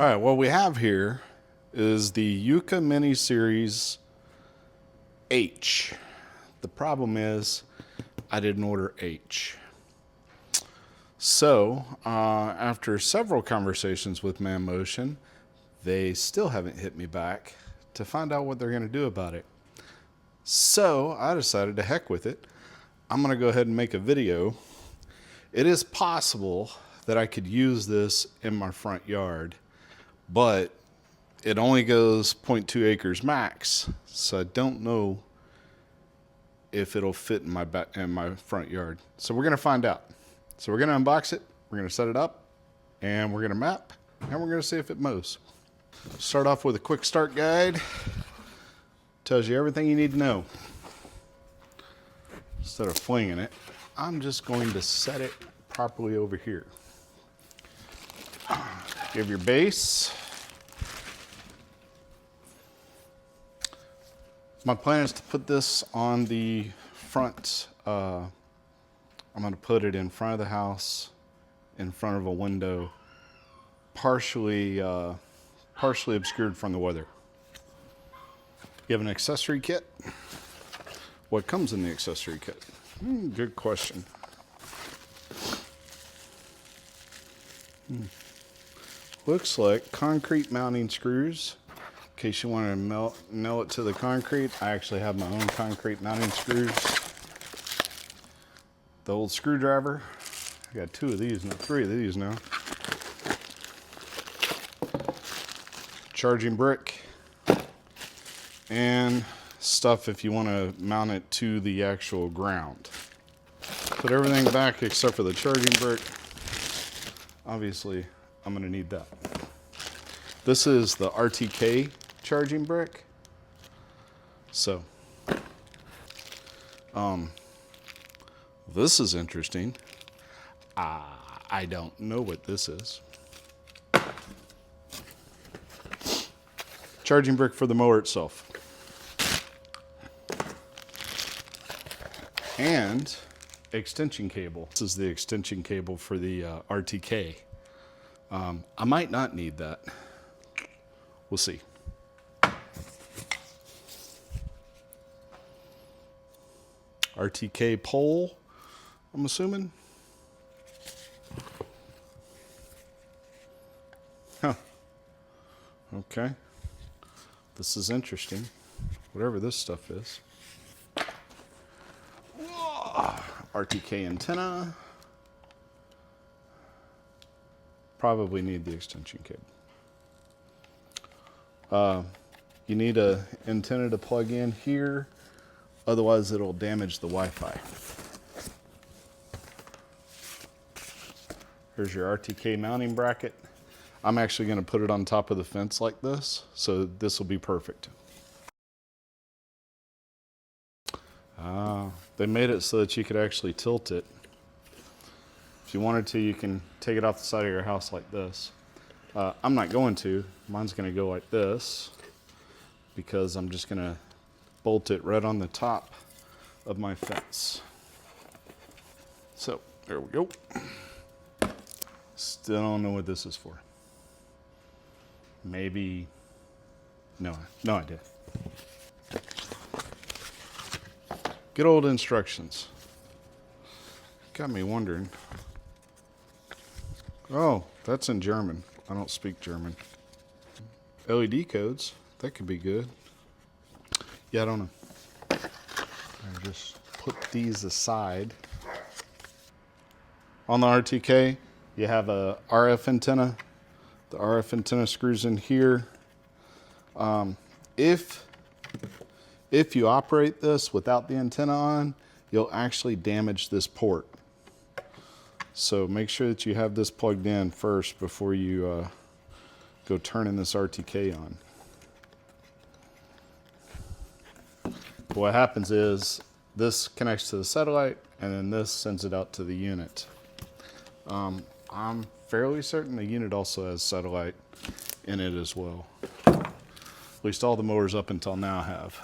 All right, what we have here is the Yuka Mini Series H. The problem is I didn't order H. So, after several conversations with ManMotion, they still haven't hit me back to find out what they're going to do about it. So, I decided to heck with it. I'm going to go ahead and make a video. It is possible that I could use this in my front yard, but it only goes 0.2 acres max, so I don't know if it'll fit in my front yard. So we're going to find out. So we're going to unbox it, we're going to set it up, and we're going to map, and we're going to see if it mows. Start off with a quick start guide. Tells you everything you need to know. Instead of flinging it, I'm just going to set it properly over here. You have your base. My plan is to put this on the front. I'm going to put it in front of the house, in front of a window, partially obscured from the weather. You have an accessory kit. What comes in the accessory kit? Good question. Looks like concrete mounting screws. In case you want to nail it to the concrete, I actually have my own concrete mounting screws. The old screwdriver. I got 2 of these, no, 3 of these now. Charging brick. And stuff if you want to mount it to the actual ground. Put everything back except for the charging brick. Obviously, I'm going to need that. This is the RTK charging brick. So, this is interesting. I don't know what this is. Charging brick for the mower itself. And extension cable. This is the extension cable for the RTK. I might not need that. We'll see. RTK pole, I'm assuming. Huh. Okay. This is interesting. Whatever this stuff is. RTK antenna. Probably need the extension cable. You need an antenna to plug in here, otherwise it'll damage the Wi-Fi. Here's your RTK mounting bracket. I'm actually going to put it on top of the fence like this, so this will be perfect. They made it so that you could actually tilt it. If you wanted to, you can take it off the side of your house like this. I'm not going to. Mine's going to go like this because I'm just going to bolt it right on the top of my fence. So, there we go. Still don't know what this is for. Maybe, no idea. Good old instructions. Got me wondering. Oh, that's in German. I don't speak German. LED codes. That could be good. Yeah, I don't know. I just put these aside. On the RTK, you have a RF antenna. The RF antenna screws in here. If you operate this without the antenna on, you'll actually damage this port. So make sure that you have this plugged in first before you go turning this RTK on. What happens is this connects to the satellite and then this sends it out to the unit. I'm fairly certain the unit also has satellite in it as well. At least all the mowers up until now have.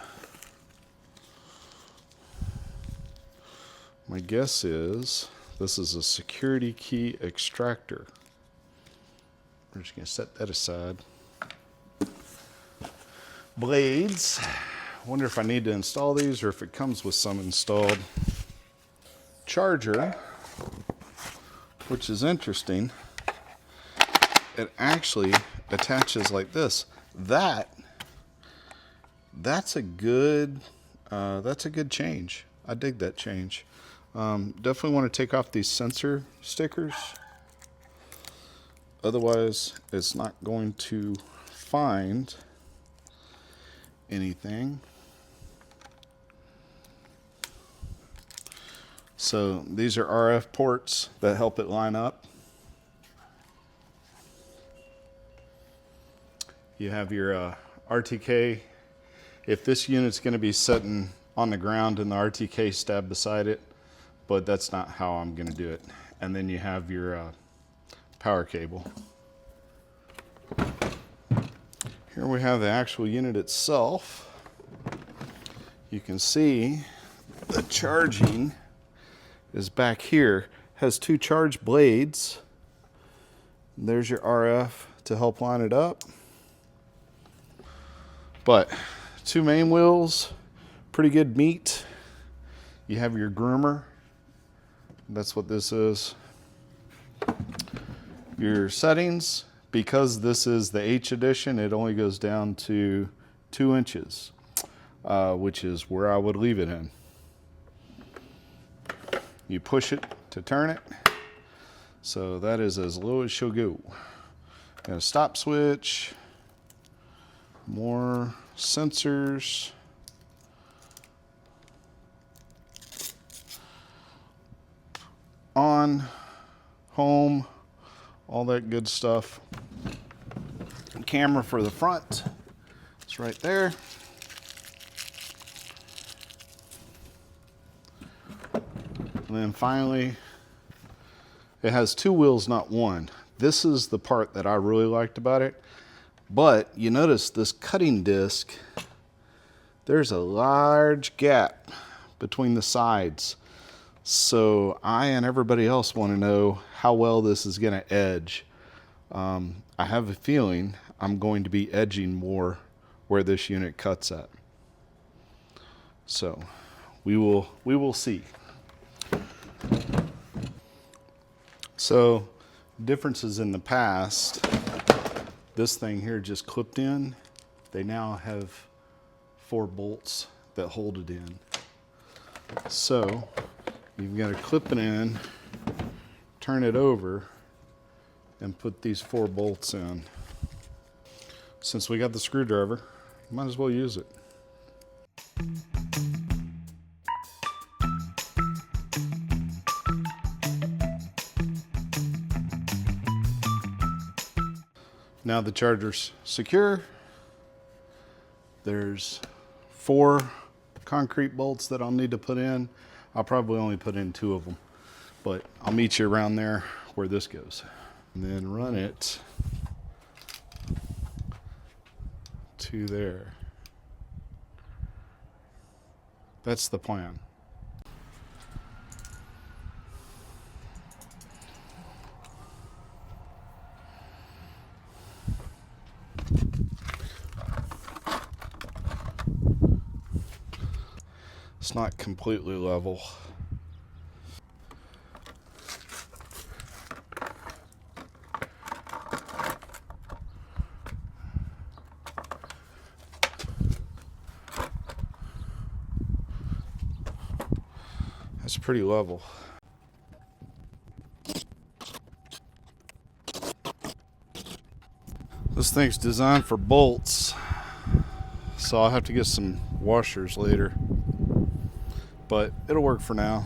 My guess is this is a security key extractor. We're just going to set that aside. Blades. Wonder if I need to install these or if it comes with some installed. Charger, which is interesting. It actually attaches like this. That's a good change. I dig that change. Definitely want to take off these sensor stickers. Otherwise, it's not going to find anything. So these are RF ports that help it line up. You have your RTK. If this unit's going to be sitting on the ground and the RTK stab beside it, but that's not how I'm going to do it. And then you have your power cable. Here we have the actual unit itself. You can see the charging is back here. Has two charge blades. There's your RF to help line it up. But two main wheels, pretty good meat. You have your groomer. That's what this is. Your settings, because this is the H edition, it only goes down to 2 inches, which is where I would leave it in. You push it to turn it. So that is as low as she'll go. Got a stop switch, more sensors. On, home, all that good stuff. Camera for the front, it's right there. And then finally, it has 2 wheels, not 1. This is the part that I really liked about it. But you notice this cutting disc, there's a large gap between the sides. So I and everybody else want to know how well this is going to edge. I have a feeling I'm going to be edging more where this unit cuts at. So we will see. So differences in the past, this thing here just clipped in. They now have 4 bolts that hold it in. So you've got to clip it in, turn it over, and put these 4 bolts in. Since we got the screwdriver, might as well use it. Now the charger's secure. There's 4 concrete bolts that I'll need to put in. I'll probably only put in 2 of them, but I'll meet you around there where this goes. And then run it to there. That's the plan. It's not completely level. That's pretty level. This thing's designed for bolts, so I'll have to get some washers later, but it'll work for now.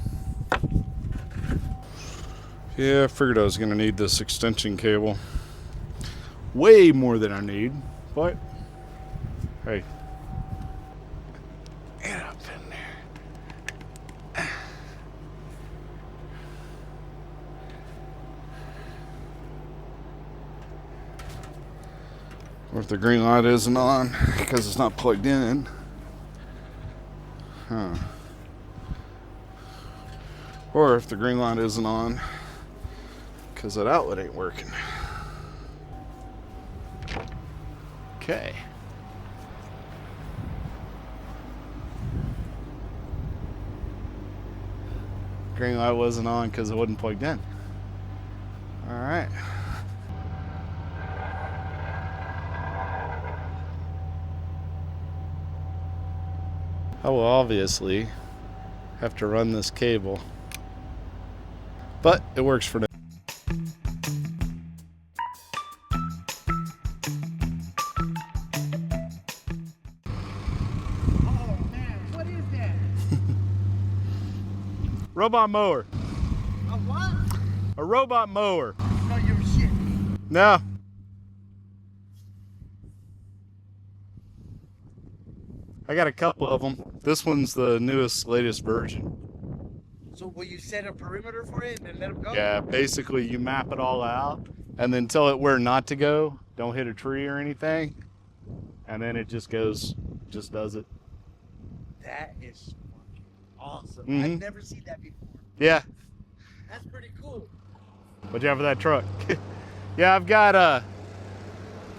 Yeah, I figured I was gonna need this extension cable. Way more than I need, but hey. Get up in there. Or if the green light isn't on because it's not plugged in. Huh. Or if the green light isn't on because that outlet ain't working. Okay. Green light wasn't on because it wasn't plugged in. All right. I will obviously have to run this cable, but it works for now. Oh man, what is that? Robot mower. A what? A robot mower. No, you're shit. No. I got a couple of them. This one's the newest, latest version. So will you set a perimeter for it and then let them go? Yeah, basically you map it all out and then tell it where not to go. Don't hit a tree or anything. And then it just goes, just does it. That is fucking awesome. Mhm. I've never seen that before. Yeah. That's pretty cool. What'd you have for that truck? Yeah, I've got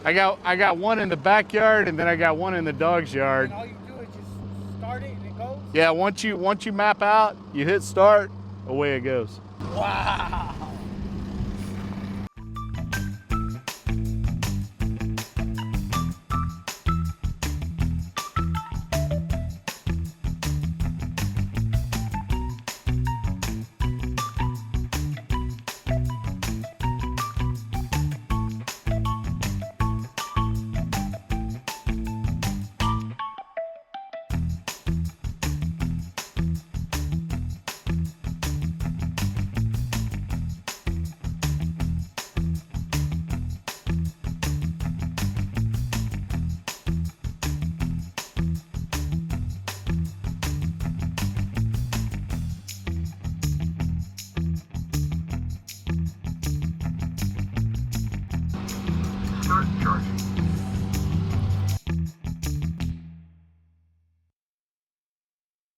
I got one in the backyard and then I got one in the dog's yard. And all you do is just start it and it goes? Yeah, once you map out, you hit start, away it goes. Wow. Start charging.